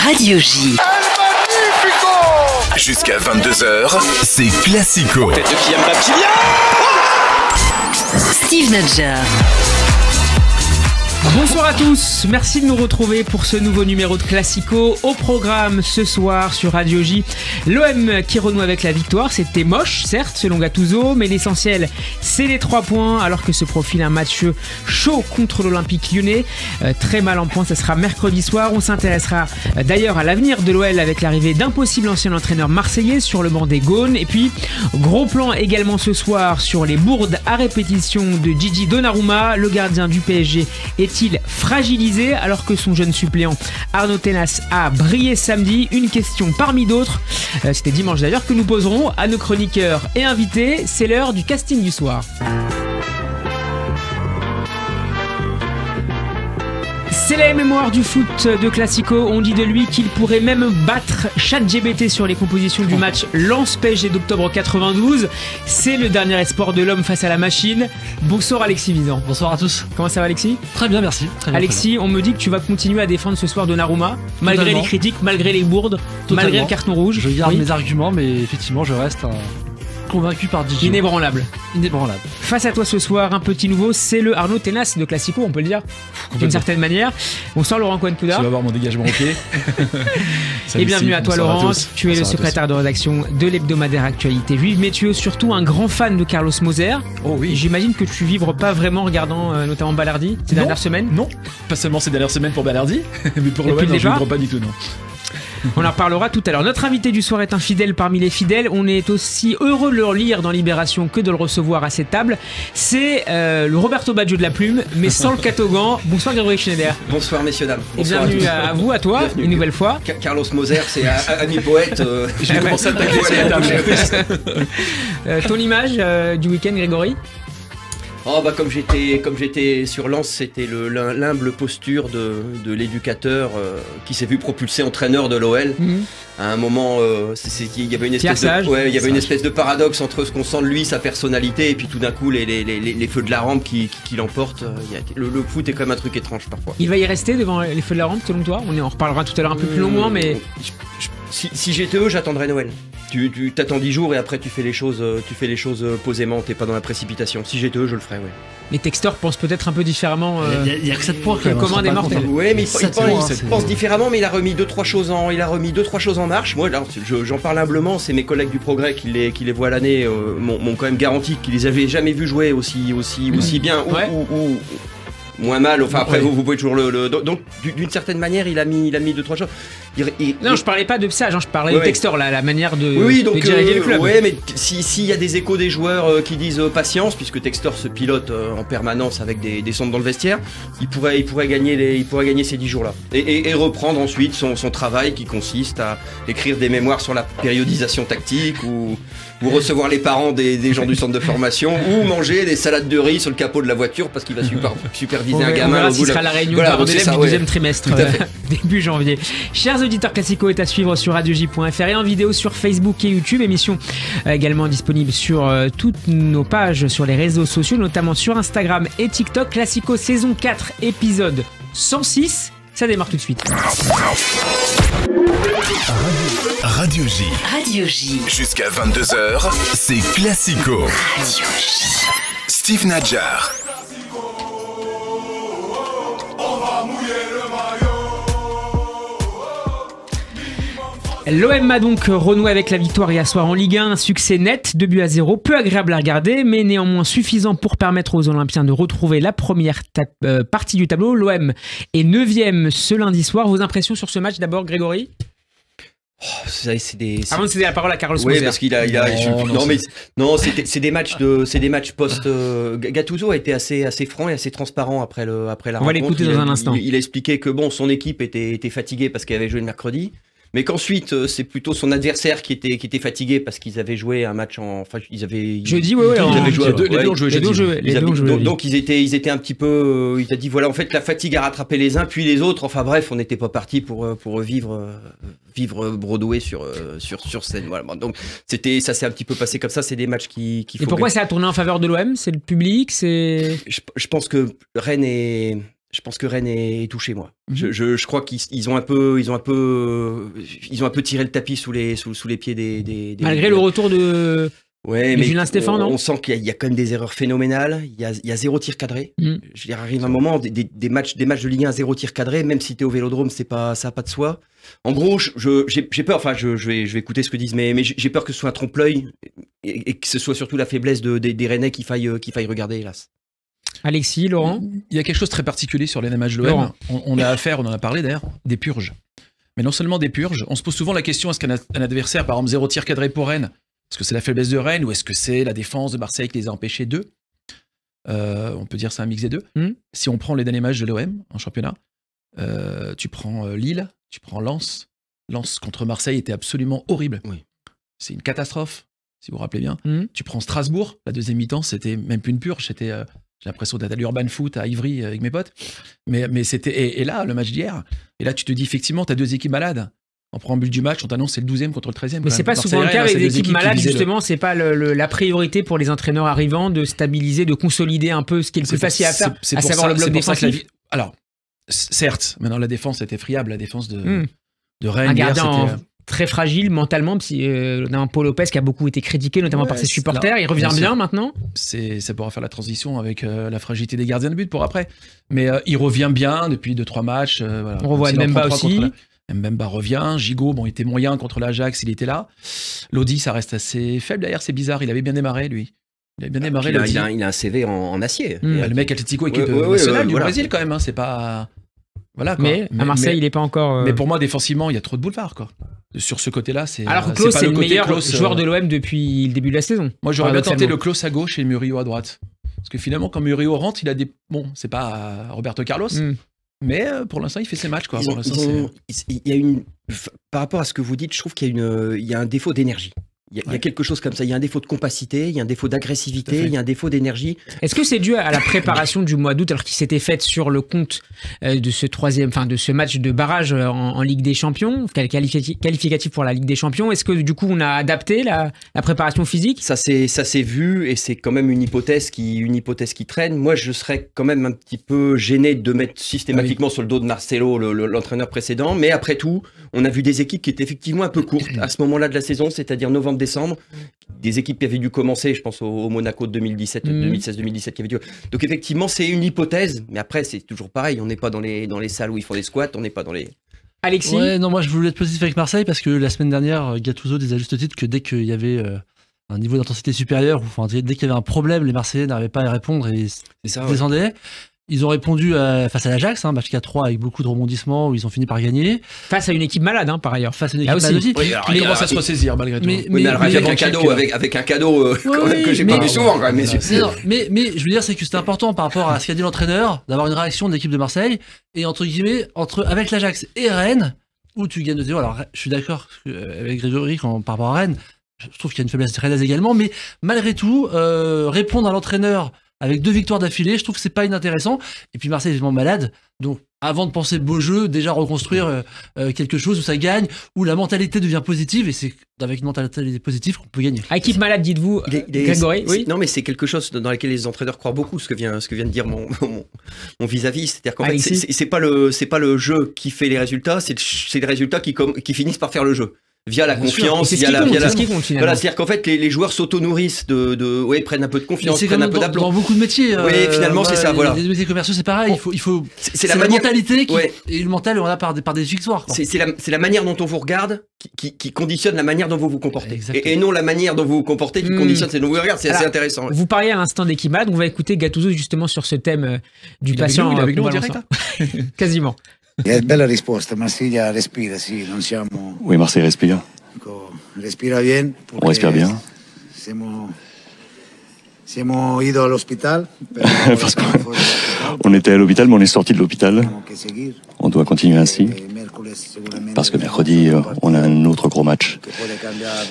Radio J. Jusqu'à 22h, c'est Classico. Tête de Kylian Mbappé. Steve Nadjar. Bonsoir à tous, merci de nous retrouver pour ce nouveau numéro de Classico. Au programme ce soir sur Radio J, l'OM qui renoue avec la victoire. C'était moche, certes, selon Gattuso, mais l'essentiel, c'est les 3 points, alors que se profile un match chaud contre l'Olympique Lyonnais. Très mal en point, ça sera mercredi soir. On s'intéressera d'ailleurs à l'avenir de l'OL avec l'arrivée d'un possible ancien entraîneur marseillais sur le banc des Gaunes. Et puis, gros plan également ce soir sur les bourdes à répétition de Gigi Donnarumma. Le gardien du PSG est-il fragilisé alors que son jeune suppléant Arnaud Tenas a brillé samedi? Une question parmi d'autres, c'était dimanche d'ailleurs, que nous poserons à nos chroniqueurs et invités. C'est l'heure du casting du soir. C'est la mémoire du foot de Classico. On dit de lui qu'il pourrait même battre ChatGPT sur les compositions du match Lens-PSG d'octobre 92. C'est le dernier espoir de l'homme face à la machine. Bonsoir Alexis Visan. Bonsoir à tous. Comment ça va Alexis? Très bien, merci. Très bien, Alexis, très bien. on me dit que tu vas continuer à défendre ce soir Donnarumma, malgré Totalement. les critiques, malgré les bourdes, malgré le carton rouge. Je garde Oui. mes arguments, mais effectivement, je reste convaincu par Gigi. Inébranlable. Inébranlable. Face à toi ce soir, un petit nouveau, c'est le Arnaud Tenas de Classico, on peut le dire, d'une certaine manière. Bonsoir Laurent Cohen-Pouda. Tu vas voir mon dégagement au pied. Et bienvenue à toi Laurent, tu es le secrétaire de rédaction de l'hebdomadaire Actualité Juive, mais tu es surtout un grand fan de Carlos Moser. Oh oui. J'imagine que tu vibres pas vraiment en regardant notamment Balardi ces dernières semaines. Non, pas seulement ces dernières semaines pour Balardi, mais pour Et l'OM, puis le je ne départ pas du tout, non. On en reparlera tout à l'heure. Notre invité du soir est un fidèle parmi les fidèles. On est aussi heureux de le lire dans Libération que de le recevoir à cette table. C'est le Roberto Baggio de la plume, mais sans le catogan. Bonsoir Grégory Schneider. Bonsoir messieurs dames. Et Bonsoir bienvenue tous. à vous, à toi, Bienvenue. une nouvelle fois. Carlos Moser, c'est ami poète. Je vais commencer à t'attaquer sur la table. Ton image du week-end, Grégory? Oh bah comme j'étais sur Lens, c'était l'humble posture de l'éducateur qui s'est vu propulsé entraîneur de l'OL. À un moment, il y avait une espèce de paradoxe entre ce qu'on sent de lui, sa personnalité, et puis tout d'un coup les feux de la rampe qui l'emportent. Le foot est quand même un truc étrange parfois. Il va y rester devant les feux de la rampe selon toi? On en reparlera tout à l'heure un peu plus longuement, mais Si j'étais eux, j'attendrais Noël. Tu t'attends 10 jours et après tu fais les choses posément, t'es pas dans la précipitation. Si j'étais eux, je le ferais, ouais. les texteurs pensent peut-être un peu différemment. Il y a que 7 points quand même. Comment on se des rend pas mortels. compte. Ouais, mais il pense c'est- différemment, mais il a remis 2-3 choses en marche. Moi, j'en parle humblement, c'est mes collègues du Progrès qui les voient à l'année m'ont quand même garanti qu'ils les avaient jamais vus jouer aussi bien Ouais. ou moins mal. Enfin après Ouais. vous pouvez toujours donc d'une certaine manière il a mis 2-3 choses. Non, je parlais pas de ça, je parlais Ouais, du texteur, la manière de, oui, donc de diriger le club. ouais, mais s'il y a des échos des joueurs qui disent patience, puisque Textor se pilote en permanence avec des sondes dans le vestiaire, il pourrait gagner ces 10 jours-là et reprendre ensuite son travail qui consiste à écrire des mémoires sur la périodisation tactique ou recevoir les parents des gens du centre de formation ou manger des salades de riz sur le capot de la voiture parce qu'il va superviser un On gamin verra au si bout ce de sera la réunion Voilà, de parents donc c'est d'élèves ça, du ouais. deuxième trimestre, Tout à fait. début janvier. Chers auditeurs, Classico est à suivre sur radioj.fr et en vidéo sur Facebook et YouTube. Émission également disponible sur toutes nos pages sur les réseaux sociaux, notamment sur Instagram et TikTok. Classico saison 4, épisode 106. Ça démarre tout de suite. Radio J. Radio J. Jusqu'à 22h, c'est Classico. Radio J. Steve Nadjar. L'OM a donc renoué avec la victoire hier soir en Ligue 1, un succès net, 2-0, peu agréable à regarder, mais néanmoins suffisant pour permettre aux Olympiens de retrouver la première partie du tableau. L'OM est 9e ce lundi soir. Vos impressions sur ce match d'abord, Grégory? C'est des Avant de céder la parole à Carlos Oui, Moser. parce qu'il c'est des matchs post. Gattuso a été assez franc et assez transparent après la rencontre. On va l'écouter dans un instant. Il a expliqué que son équipe était fatiguée parce qu'elle avait joué le mercredi. Mais qu'ensuite, c'est plutôt son adversaire qui était fatigué parce qu'ils avaient joué un match Jeudi, ouais, ils avaient joué, Les deux ont joué jeudi. donc ils étaient un petit peu. Il a dit voilà, en fait, la fatigue a rattrapé les uns puis les autres. Enfin bref, on n'était pas parti pour vivre Broadway sur scène. Voilà. Donc ça s'est un petit peu passé comme ça. C'est des matchs qui Et pourquoi ça a tourné en faveur de l'OM? C'est le public, c'est. Je pense que Rennes est Je pense que Rennes est touché, moi. Je crois qu'ils ont un peu tiré le tapis sous les pieds des Malgré le retour de Julien Stéphan, non ? On sent qu'il y a quand même des erreurs phénoménales. Il y a 0 tir cadré. Je veux dire, arrive un moment, des matchs de Ligue 1 0 tir cadré, même si t'es au Vélodrome, ça n'a pas de soi. En gros, j'ai peur, enfin, je vais écouter ce que disent, mais j'ai peur que ce soit un trompe-l'œil et que ce soit surtout la faiblesse des Rennais qu'il faille regarder, hélas. Alexis, Laurent ? Il y a quelque chose de très particulier sur les matchs de l'OM. On a affaire, on en a parlé d'ailleurs, des purges. Mais non seulement des purges, on se pose souvent la question, est-ce qu'un adversaire, par exemple 0 tir cadré pour Rennes, est-ce que c'est la faiblesse de Rennes ou est-ce que c'est la défense de Marseille qui les a empêchés d'eux ? On peut dire c'est un mix des deux. Si on prend les derniers matchs de l'OM en championnat, tu prends Lille, tu prends Lens. Lens contre Marseille était absolument horrible. Oui. C'est une catastrophe, si vous vous rappelez bien. Tu prends Strasbourg, la deuxième mi-temps, c'était même plus une purge, c'était... J'ai l'impression d'être à l'Urban Foot à Ivry avec mes potes. Mais c'était. Et là, le match d'hier, et là, tu te dis effectivement, tu as 2 équipes malades. En préambule du match, on t'annonce c'est le 12e contre le 13e. Mais c'est pas souvent le cas avec des équipes malades, justement. C'est pas la priorité pour les entraîneurs arrivants de stabiliser, de consolider un peu ce qui est le plus facile à faire, à savoir le bloc défensif. Alors, certes, maintenant la défense était friable, la défense de Rennes. Un gardien très fragile mentalement, d'un Paul Lopez qui a beaucoup été critiqué, notamment par ses supporters. Il revient bien maintenant. Ça pourra faire la transition avec la fragilité des gardiens de but pour après. Mais il revient bien depuis 2-3 matchs. Voilà. On revoit Mbemba aussi. Mbemba revient. Gigot, il était moyen contre l'Ajax, il était là. Lodi, ça reste assez faible d'ailleurs, c'est bizarre. Il avait bien démarré, lui. Il a bien démarré. Il a un CV en acier. Le mec Atlético, équipe nationale du Brésil quand même. Hein, c'est pas... Voilà, quoi. Mais à Marseille, il n'est pas encore... Mais pour moi, défensivement, il y a trop de boulevard, quoi. Sur ce côté-là, c'est... Alors que Klaus, c'est le meilleur joueur de l'OM depuis le début de la saison. Moi, j'aurais bien tenté le Klaus à gauche et Murillo à droite. Parce que finalement, quand Murillo rentre, il a des... Bon, c'est pas Roberto Carlos, mais pour l'instant, il fait ses matchs, quoi. Il y a une... Par rapport à ce que vous dites, je trouve qu'il y a un défaut d'énergie. Il y a quelque chose comme ça, il y a un défaut de compacité, il y a un défaut d'agressivité, il y a un défaut d'énergie. Est-ce que c'est dû à la préparation du mois d'août alors qu'il s'était faite sur le compte de ce match de barrage en Ligue des Champions, qualificatif pour la Ligue des Champions? Est-ce que du coup on a adapté la préparation physique? Ça s'est vu et c'est quand même une hypothèse qui traîne. Moi je serais quand même un petit peu gêné de mettre systématiquement sur le dos de Marcelo l'entraîneur précédent, mais après tout on a vu des équipes qui étaient effectivement un peu courtes à ce moment-là de la saison, c'est-à-dire novembre-décembre, des équipes qui avaient dû commencer, je pense au Monaco de 2016-2017 qui avait dû... Donc effectivement c'est une hypothèse, mais après c'est toujours pareil, on n'est pas dans les salles où ils font des squats, on n'est pas dans les... Alexis? Ouais, non, moi je voulais être positif avec Marseille parce que la semaine dernière, Gattuso disait à juste titre que dès qu'il y avait un niveau d'intensité supérieur, enfin, dès qu'il y avait un problème, les Marseillais n'arrivaient pas à y répondre et descendaient. Ils ont répondu face à l'Ajax, match 4-3 avec beaucoup de rebondissements où ils ont fini par gagner. Face à une équipe malade, par ailleurs. Face à une équipe malade aussi. Oui, il commence à se ressaisir malgré tout. Mais avec un cadeau que j'ai pas vu souvent quand même, messieurs. Mais je veux dire, c'est que c'était important par rapport à ce qu'a dit l'entraîneur, d'avoir une réaction de l'équipe de Marseille et entre guillemets, avec l'Ajax et Rennes, où tu gagnes 2-0. Alors, je suis d'accord avec Grégory par rapport à Rennes. Je trouve qu'il y a une faiblesse rennaise également, mais malgré tout, répondre à l'entraîneur avec 2 victoires d'affilée, je trouve que c'est pas inintéressant. Et puis Marseille est vraiment malade, donc avant de penser beau jeu, déjà reconstruire quelque chose où ça gagne, où la mentalité devient positive, et c'est avec une mentalité positive qu'on peut gagner. Équipe malade, dites-vous, Grégory? Oui. Non, mais c'est quelque chose dans lequel les entraîneurs croient beaucoup, ce que vient de dire mon vis-à-vis, c'est-à-dire qu'en fait, c'est pas le jeu qui fait les résultats, c'est les résultats qui finissent par faire le jeu. Via la confiance, via la... Voilà, c'est-à-dire qu'en fait, les joueurs s'auto-nourrissent prennent un peu de confiance, prennent un peu d'aplomb. Dans beaucoup de métiers. Oui, finalement, c'est ça, voilà. Les métiers commerciaux, c'est pareil. C'est la mentalité et le mental, on a par des victoires. C'est la manière dont on vous regarde qui conditionne la manière dont vous vous comportez. Et non la manière dont vous vous comportez qui conditionne celle dont vous vous regardez. C'est assez intéressant. Vous parliez à l'instant d'équipe malade, on va écouter Gattuso justement sur ce thème du patient. Il est avec nous en direct, là. Quasiment. Bella risposta, Marsiglia respira, sì, non siamo... Oui, Marseille respire. Respira bien. On respire bien. Siamo ido all'ospedale. Parce qu'on était à l'hôpital, mais on est sorti de l'hôpital. On doit continuer ainsi. Parce que mercredi, on a un autre gros match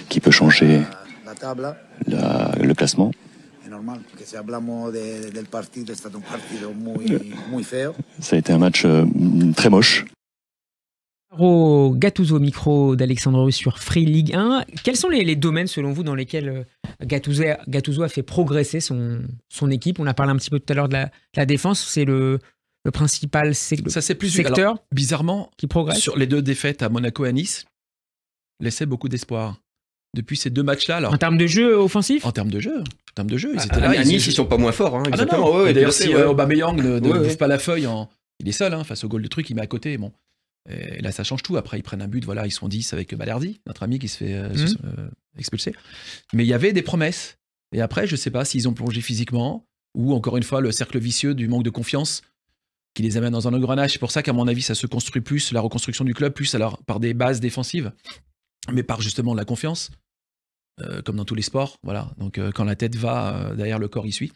qui peut changer le classement. Ça a été un match très moche. Gattuso, micro d'Alexandre Russe sur Free Ligue 1. Quels sont les domaines selon vous dans lesquels Gattuso a fait progresser son équipe? On a parlé un petit peu tout à l'heure de la défense. C'est le le principal Ça c'est plus secteur alors, bizarrement, qui progresse. sur les 2 défaites à Monaco et à Nice, laissait beaucoup d'espoir. Depuis ces 2 matchs-là, alors En termes de jeu offensif. en termes de jeu, ils étaient là. À Nice, ils sont pas moins forts. Hein, Ah non, exactement. non. Ouais, Et d'ailleurs, tout à si fait, ouais. Aubameyang ne Ouais, bouffe ouais. pas la feuille, il est seul face au goal de truc, il met à côté. Bon. Et là, ça change tout. Après, ils prennent un but, voilà, ils sont 10 avec Balerdi, notre ami qui se fait expulser. Mais il y avait des promesses. Et après, je sais pas s'ils ont plongé physiquement ou encore une fois le cercle vicieux du manque de confiance qui les amène dans un engrenage. C'est pour ça qu'à mon avis, ça se construit plus, la reconstruction du club, plus alors par des bases défensives, mais par justement la confiance. Comme dans tous les sports, voilà. Donc quand la tête va, derrière le corps y suit.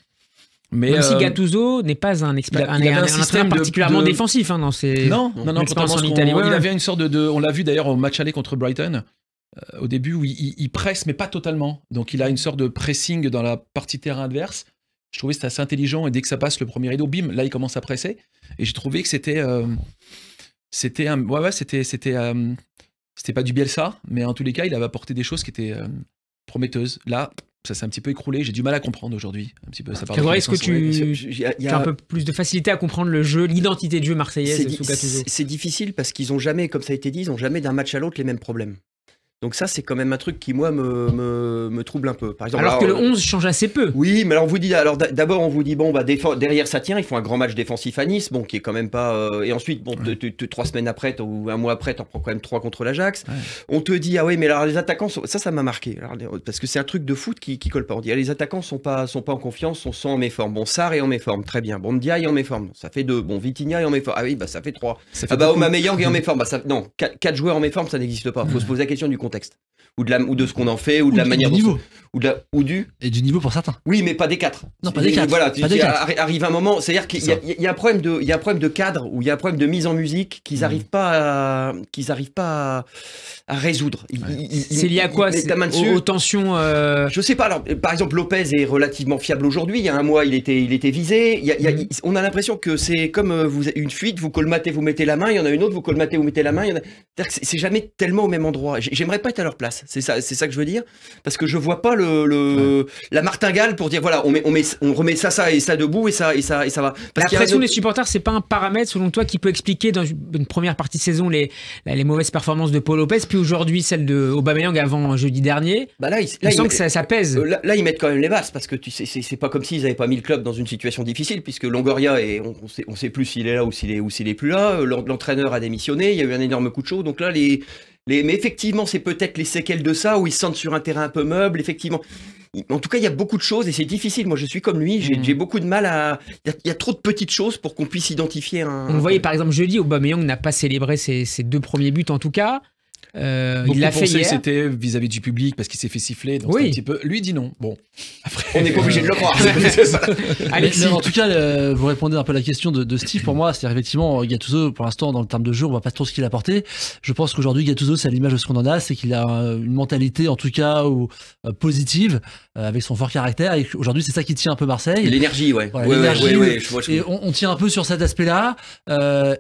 Mais Même si Gattuso n'est pas un expert, il avait un entraîneur système particulièrement défensif dans ses non, expériences en contrairement à ce Italie. il Ouais, avait une sorte de, on l'a vu d'ailleurs au match aller contre Brighton, au début où il presse mais pas totalement. Donc il a une sorte de pressing dans la partie terrain adverse. Je trouvais que c'était assez intelligent et dès que ça passe le premier rideau, bim, là il commence à presser. Et j'ai trouvé que c'était pas du Bielsa, mais en tous les cas il avait apporté des choses qui étaient prometteuses. Là, ça s'est un petit peu écroulé. J'ai du mal à comprendre aujourd'hui. Un petit peu. Ça part dans tous les est-ce que sens. tu as un peu plus de facilité à comprendre le jeu, l'identité de jeu marseillaise sous Gattuso? C'est difficile parce qu'ils ont jamais, comme ça a été dit, ils ont jamais d'un match à l'autre les mêmes problèmes. Donc ça, c'est quand même un truc qui, moi, me trouble un peu. Par exemple, Alors que le 11 change assez peu. Oui, mais alors on vous dit, alors d'abord on vous dit bon bah derrière ça tient, ils font un grand match défensif à Nice, bon qui est quand même pas et ensuite bon 3 semaines après ou un mois après t'en prends quand même 3 contre l'Ajax. Ouais. On te dit ah oui mais alors les attaquants ça m'a marqué alors, parce que c'est un truc de foot qui colle pas. On dit ah, les attaquants sont pas en confiance, sont en méforme. Bon Sarr est en méforme, très bien. Bon Ndiaye est en méforme, ça fait 2. Bon Vitinha est en méforme. Ah oui bah ça fait 3. Ah bah Aubameyang est en méforme. Bah ça non 4 joueurs en méforme ça n'existe pas. Faut se poser la question du contexte. Ou de ce qu'on en fait, ou de la manière du niveau. Et du niveau pour certains. Oui, mais pas des 4. Non, pas des 4. Voilà, arrive un moment, c'est-à-dire qu'il y a un problème de cadre ou il y a un problème de mise en musique qu'ils n'arrivent pas à résoudre. C'est lié à quoi? Aux tensions. Je sais pas. Alors, par exemple, Lopez est relativement fiable aujourd'hui. Il y a un mois, il était visé. On a l'impression que c'est comme une fuite. Vous colmatez, vous mettez la main. Il y en a une autre. Vous colmatez, vous mettez la main. C'est-à-dire que c'est jamais tellement au même endroit. J'aimerais pas être à leur place. C'est ça que je veux dire. Parce que je vois pas la martingale pour dire voilà, on remet ça et ça debout et ça va. La pression des supporters, c'est pas un paramètre selon toi qui peut expliquer dans une première partie de saison les mauvaises performances de Paul Lopez, puis aujourd'hui celle de Aubameyang avant jeudi dernier. Bah là, on sent que ça pèse. Là, ils mettent quand même les bases parce que c'est pas comme s'ils avaient pas mis le club dans une situation difficile puisque Longoria on sait plus s'il est là ou s'il est plus là. L'entraîneur a démissionné. Il y a eu un énorme coup de chaud. Donc là mais effectivement, c'est peut-être les séquelles de ça où ils se sentent sur un terrain un peu meuble. Effectivement, en tout cas, il y a beaucoup de choses et c'est difficile. Moi, je suis comme lui. J'ai beaucoup de mal à. Il y a trop de petites choses pour qu'on puisse identifier un. On voyait par exemple jeudi, Aubameyang n'a pas célébré ses 2 premiers buts en tout cas. Il l'a fait hier. C'était vis-à-vis du public parce qu'il s'est fait siffler. Donc un petit peu. Lui dit non. Bon, après, on n'est pas obligé de le croire. Mais en tout cas, vous répondez un peu à la question de Steve. Pour moi, c'est-à-dire effectivement Gattuso. Pour l'instant, dans le terme de jeu, on voit pas trop ce qu'il a apporté. Je pense qu'aujourd'hui, Gattuso, c'est à l'image de ce qu'on en a, c'est qu'il a une mentalité, en tout cas, positive, avec son fort caractère. Et aujourd'hui, c'est ça qui tient un peu Marseille. L'énergie, ouais. Voilà, l'énergie. Et on tient un peu sur cet aspect-là.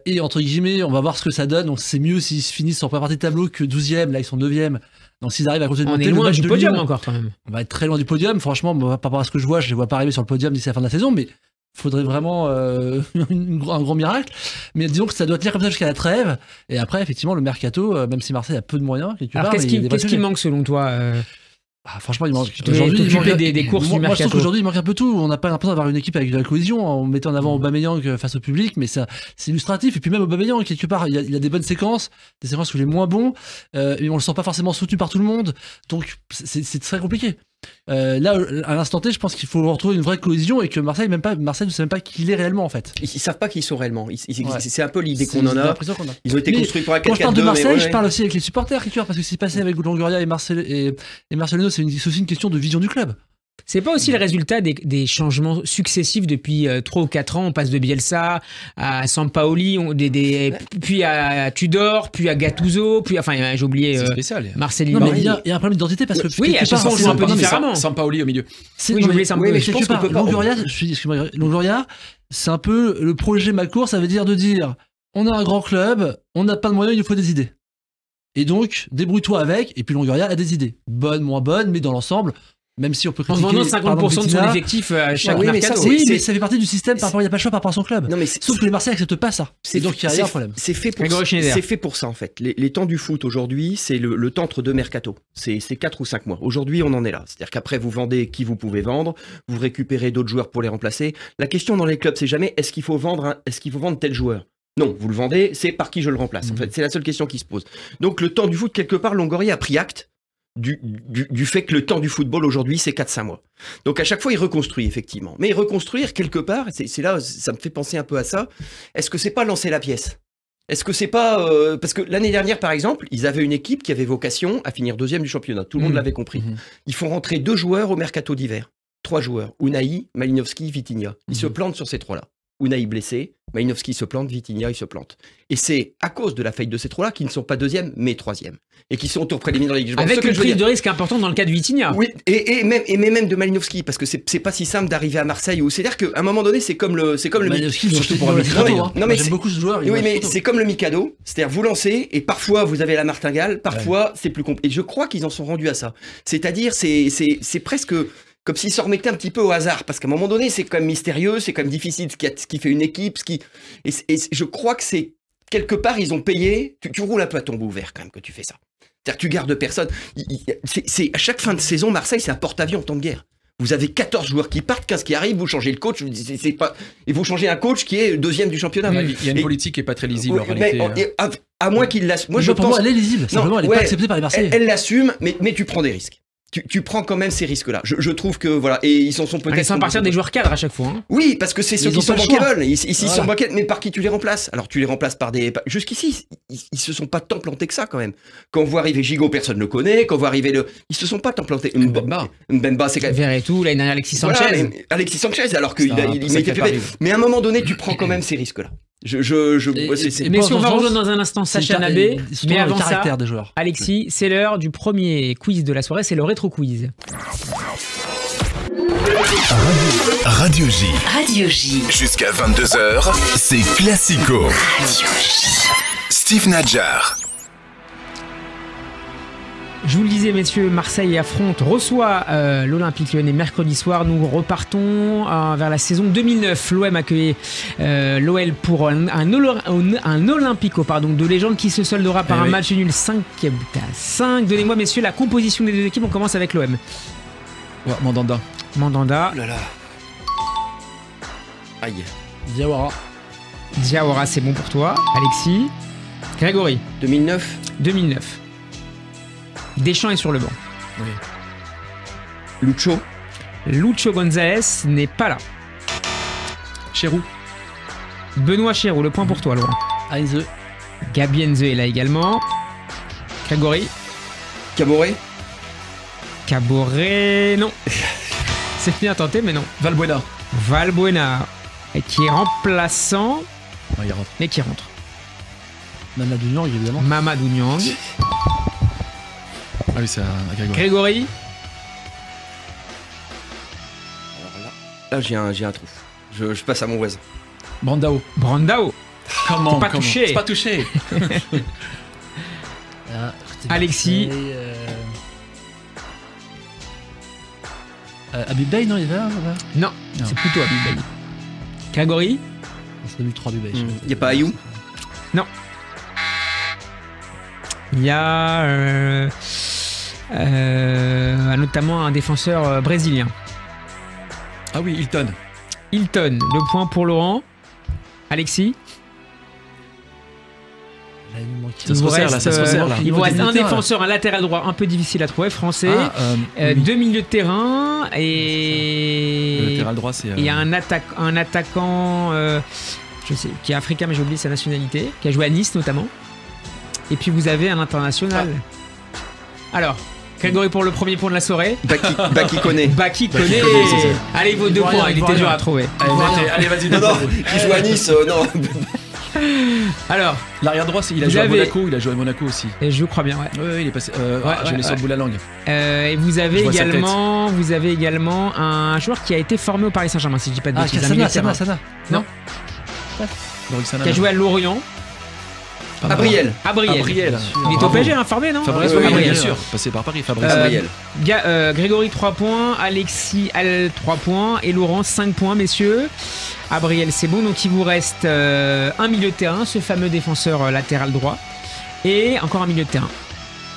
Et entre guillemets, on va voir ce que ça donne. Donc c'est mieux s'ils finissent en première partie de tableau que 12e, là ils sont 9e. Donc s'ils arrivent à continuer de monter, on est loin du podium encore quand même. On va être très loin du podium. Franchement, par rapport à ce que je vois, je les vois pas arriver sur le podium d'ici la fin de la saison, mais il faudrait vraiment un grand miracle. Mais disons que ça doit tenir comme ça jusqu'à la trêve. Et après, effectivement, le mercato, même si Marseille a peu de moyens, alors qu'est-ce qui manque selon toi franchement, il manque aujourd'hui des courses du mercato. Moi, je trouve qu'aujourd'hui, il manque un peu tout. On n'a pas l'impression d'avoir une équipe avec de la cohésion en mettant en avant Aubameyang face au public, mais ça, c'est illustratif. Et puis même Aubameyang, quelque part, il y a des bonnes séquences, des séquences où il est moins bon, mais on le sent pas forcément soutenu par tout le monde. Donc, c'est très compliqué. Là, à l'instant T, je pense qu'il faut retrouver une vraie cohésion et que Marseille ne sait même pas qui il est réellement en fait. Ils savent pas qui ils sont réellement. C'est un peu l'idée qu'on en a. Ils ont été construits pour un 4-4-2. Quand je parle de Marseille, je parle aussi avec les supporters, quelque part, parce que ce qui s'est passé avec Longoria et Marcelino, c'est aussi une question de vision du club. C'est pas aussi le résultat des changements successifs depuis 3 ou 4 ans. On passe de Bielsa à Sampaoli, puis à Tudor, puis à Gattuso, puis enfin j'ai oublié Marcelino. Non, mais il y a un problème d'identité parce que oui, à chaque fois on joue un peu différemment. Sampaoli au milieu. Oui, j'ai oublié Sampaoli. Mais je pense que Longoria, c'est un peu le projet Malcourt, ça veut dire on a un grand club, on n'a pas de moyens, il nous faut des idées. Et donc débrouille-toi avec. Et puis Longoria a des idées, bonnes, moins bonnes, mais dans l'ensemble. Même si on peut En critiquer. vendant 50% de son effectif à chaque Oui, mais mercato. ça, c'est- Oui, mais ça fait partie du système par rapport, il n'y a pas le choix par rapport à son club. Non, mais Sauf que les Marseillais n'acceptent pas ça. Et donc il y a un problème. C'est fait pour Grégory Schneider. c'est fait pour ça en fait. Les temps du foot aujourd'hui, c'est le temps entre deux mercato. C'est 4 ou 5 mois. Aujourd'hui, on en est là. C'est-à-dire qu'après, vous vendez qui vous pouvez vendre, vous récupérez d'autres joueurs pour les remplacer. La question dans les clubs, c'est jamais est-ce qu'il faut vendre tel joueur. Non, vous le vendez, c'est par qui je le remplace. En fait, c'est la seule question qui se pose. Donc le temps du foot, quelque part, Longoria a pris acte du fait que le temps du football aujourd'hui, c'est 4-5 mois. Donc à chaque fois, il reconstruit, effectivement. Mais reconstruire, quelque part, c'est là, ça me fait penser un peu à ça, est-ce que c'est pas lancer la pièce ? Est-ce que c'est pas... parce que l'année dernière, par exemple, ils avaient une équipe qui avait vocation à finir 2e du championnat. Tout le monde l'avait compris. Ils font rentrer 2 joueurs au mercato d'hiver. 3 joueurs. Unai, Malinowski, Vitinha. Ils se plantent sur ces 3-là. Unai blessé, Malinowski se plante, Vitinha il se plante. Et c'est à cause de la faillite de ces 3-là qui ne sont pas 2e, mais 3e. Et qui sont au tour préliminaire de la Ligue des Champions. Avec une prise de risque importante dans le cas de Vitinha. Oui, et même de Malinowski, parce que c'est pas si simple d'arriver à Marseille. C'est-à-dire qu'à un moment donné, c'est comme le Malinowski, ils ont acheté pour pour un le Mikado. Mikado, hein. Non, mais J'aime c'est- beaucoup ce joueur. oui, mais c'est comme le Mikado, c'est-à-dire vous lancez et parfois vous avez la martingale, parfois c'est plus compliqué. Et je crois qu'ils en sont rendus à ça. C'est-à-dire c'est presque comme s'ils s'en remettaient un petit peu au hasard, parce qu'à un moment donné c'est quand même mystérieux, c'est quand même difficile ce qui fait une équipe, et je crois que c'est quelque part ils ont payé. Tu roules un peu à tombeau ouvert quand même que tu fais ça. C'est-à-dire que tu gardes personne. C'est à chaque fin de saison Marseille c'est un porte-avions en temps de guerre. Vous avez 14 joueurs qui partent, 15 qui arrivent, vous changez le coach, c'est pas... et vous changez un coach qui est 2e du championnat. Il y a une Et- politique qui est pas très lisible en mais, réalité. à moins qu'il l'assume. Moi, je pour pense. moi, elle est lisible. Simplement, elle n'est ouais, pas acceptée par les Marseillais. Elle l'assume, mais tu prends des risques. Tu prends quand même ces risques-là. Je trouve que voilà, et ils s'en sont En peut-être. laissant partir des joueurs cadres à chaque fois. Hein. Oui, parce que c'est ceux Ils qui ont sont pas le choix. bankable. Ils Voilà. sont bankable, mais par qui tu les remplaces? Alors tu les remplaces par des. Jusqu'ici, ils se sont pas tant plantés que ça quand même. Quand on voit arriver Gigot, personne ne le connaît. Quand on voit arriver ils se sont pas tant plantés. Mbemba, c'est quand même. Verretou, l'année dernière Alexis Sanchez. Voilà, mais Alexis Sanchez, alors qu'il C'est un il sacré mettait plus pari. bête. Mais à un moment donné, tu prends quand même ces risques-là. Moi, c'est- Mais si on va Urgence, rejoindre dans un instant c'est Sacha le Nabé, mais avant ça, caractère des joueurs. Alexis, c'est l'heure du premier quiz de la soirée, c'est le rétro quiz. Radio J. Radio J. Jusqu'à 22h, c'est Classico. Radio J. Steve Nadjar. Je vous le disais, messieurs, Marseille reçoit l'Olympique Lyonnais mercredi soir. Nous repartons vers la saison 2009. L'OM accueillait l'OL pour un Olympico de légende qui se soldera par un match nul 5-5. Donnez-moi, messieurs, la composition des deux équipes. On commence avec l'OM. Ouais, Mandanda. Mandanda, Oh là là. Aïe. Diawara. Diawara, c'est bon pour toi. Alexis, Grégory, 2009. 2009. Deschamps est sur le banc. Lucho. Lucho González n'est pas là. Chérou. Benoît Chéroux, le point pour toi, Laurent. Heinze. Gabi Heinze est là également. Grégory. Caboret. Caboret, non. C'est bien tenté, mais non. Valbuena. Valbuena, qui est remplaçant, Ah, il rentre. mais qui rentre. Mamadou Niang, évidemment. Mamadou Niang. Ah oui, c'est à Grégory. Grégory. Alors là, j'ai un trou. Je passe à mon voisin. Brandao. Brandao. Comment pas touché. C'est pas touché. Alexis. Habib Bey, non, il est là Non, c'est plutôt Habib Bey. Grégory. C'est 2003 Habib Bey. Il n'y a pas Ayou. Il y a notamment un défenseur brésilien. Ah oui, Hilton. Hilton, le point pour Laurent. Alexis. Là, il nous manque- Ça se resserre, là, ça se resserre, là. Il vous reste un milieu de terrain, défenseur, un latéral droit un peu difficile à trouver, français. Oui. Deux milieux de terrain Le et latéral droit, c'est. il y a un attaquant je sais, qui est africain mais j'ai oublié sa nationalité, qui a joué à Nice notamment. Et puis vous avez un international. Alors, Grégory pour le premier point de la soirée. Baki connaît. Baki connaît. c'est ça. Allez, vos deux Ivoirien, points, il était dur à trouver. Allez, vas-y, Non, non, il joue à Nice, non. Alors, L'arrière droit, il a Vous joué à avez- Monaco, il a joué à Monaco aussi. et je crois bien, ouais. Ouais, il est passé. Je ouais, l'ai sur le bout de la langue. Et vous avez Je vois sa également un joueur qui a été formé au Paris Saint-Germain, si je dis pas de Ah, bêtises. un milieu de terrain. Sana. Non, Loris Sana. qui a joué à Lorient. Abriel. Abriel. Il est au PSG, informé, non Fabrice, oui, bien bien sûr. Passé par Paris, Fabrice. Abriel. Grégory 3 points, Alexis 3 points et Laurent 5 points, messieurs. Abriel, c'est bon, donc il vous reste un milieu de terrain, ce fameux défenseur latéral droit, et encore un milieu de terrain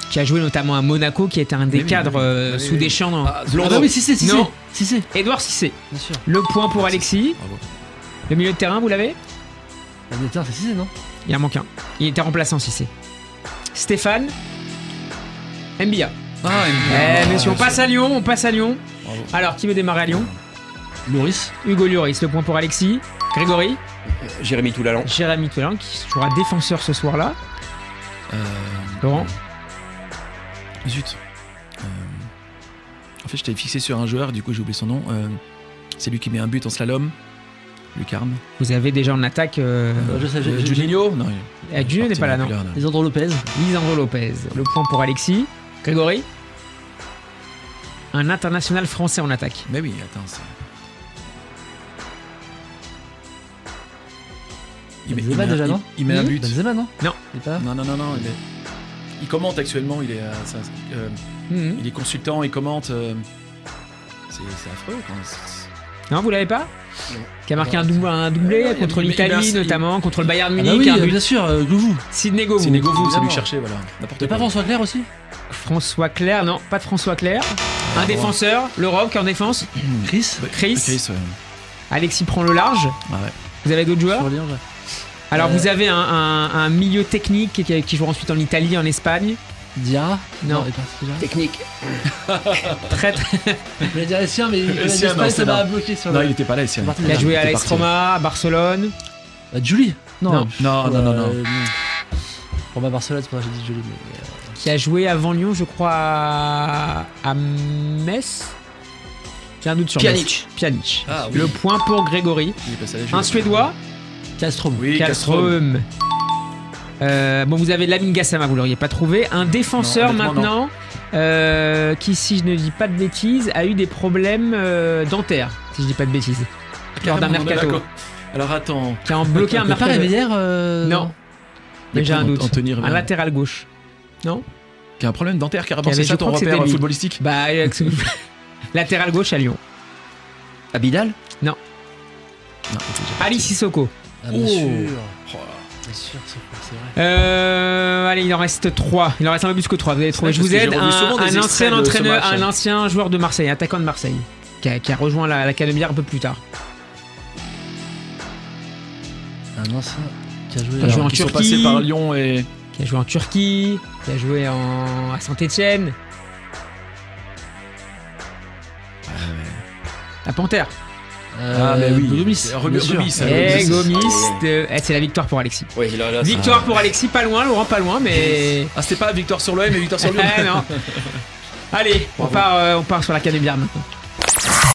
qui a joué notamment à Monaco, qui était un des cadres sous Deschamps. Blondeau. Ah oui, Cissé. Non. Cissé. Édouard Cissé. Bien sûr. Le point pour Alexis. Bravo. Le milieu de terrain, vous l'avez? Le milieu de terrain, c'est Cissé, non? Il en manque un. Il était remplaçant Cissé. Stéphane Mbia. Messieurs, on passe à Lyon, Bravo. Alors, qui veut démarrer à Lyon? Loris. Hugo Lloris, le point pour Alexis. Grégory. Jérémy Toulalan. Jérémy Toulalan, qui jouera défenseur ce soir-là. Laurent. Zut. En fait, je t'avais fixé sur un joueur, du coup j'ai oublié son nom. C'est lui qui met un but en slalom. Lucarne. Vous avez déjà en attaque. Je sais, Juninho. Non, Juninho n'est pas là, non. Lisandro Lopez. Lisandro Lopez. Le point pour Alexis. Grégory. Un international français en attaque. Mais oui, attends. Benzema déjà, non? Il met un but. Benzema, non? Non. Il est pas là? Non. Il commente actuellement. Il est, il est consultant. Il commente. C'est affreux. Non, vous l'avez pas? Non. Qui a marqué un doublé contre l'Italie, notamment, contre le Bayern Munich. Ah oui, un but. bien sûr, Govou. Sidney Govou. C'est Govou, c'est lui Évidemment. chercher, voilà. N'importe T'as quoi. pas François Clair aussi? François Clair, non, pas de François Clair. Un défenseur, le Rock en défense. Chris. Chris. Ouais. Alexis prend le large. Ah ouais. Vous avez d'autres joueurs? Sur Lyon, ouais. Alors vous avez un milieu technique qui joue ensuite en Italie, en Espagne. Diarra? Non. il est parti déjà. Technique. Très. Je voulais dire Essien, mais Essien, non, l'Espagne, c'est ça m'a non. bloqué sur Non, le. il était pas là, Essien. Il a joué à Il était l'AS parti. Roma, à Barcelone. Julie? Non. Non. Roma Barcelone, c'est pour ça que j'ai dit Julie, mais. Qui a joué avant Lyon, je crois, à Metz. J'ai un doute sur Pjanic. Metz. Pjanic. Ah, oui. Le point pour Grégory. Il est passé à la Un Juve. Suédois. Castrom. Oui, Castrom. Bon, vous avez Lamine Gassama, vous l'auriez pas trouvé. Un défenseur Non, honnêtement, maintenant, qui, si je ne dis pas de bêtises, a eu des problèmes dentaires, si je dis pas de bêtises. Lors d'un Carrément, mercato. d'accord. Alors attends. Qui a bloqué un T'as pas mercato. Réveillère Non. Mais j'ai un doute. Anthony Un Réveillère. latéral gauche. Non? Qui a un problème dentaire carrément, Qui avait- c'est ça je ton crois que repère c'était lui. footballistique? Bah, latéral gauche à Lyon. Abidal. Non. Ali Sissoko. Ah, bien Oh. sûr. Oh là là. Bien sûr, c'est vrai. Allez, il en reste 3. Il en reste un peu plus que 3. Vous allez trouver. vrai Je vous parce que aide. j'ai revu souvent des Un extraits ancien de ce entraîneur, match. un ancien joueur de Marseille, attaquant de Marseille, qui a rejoint l'académie un peu plus tard. Un ancien qui a joué. Qui a joué en Qui sont Turquie. passés par Lyon et. Qui a joué en Turquie, qui a joué à Saint-Etienne. La Panthère. Ah, mais oui. Gomis. C'est bien sûr. Gomis, ça. Et Gomis. Gomis. C'est la victoire pour Alexis. Oui, là, Victoire pour Alexis, pas loin, Laurent, pas loin, mais. Ah, c'était pas victoire sur l'OM, mais victoire sur Lyon. Non. Allez, on part sur l'académie maintenant.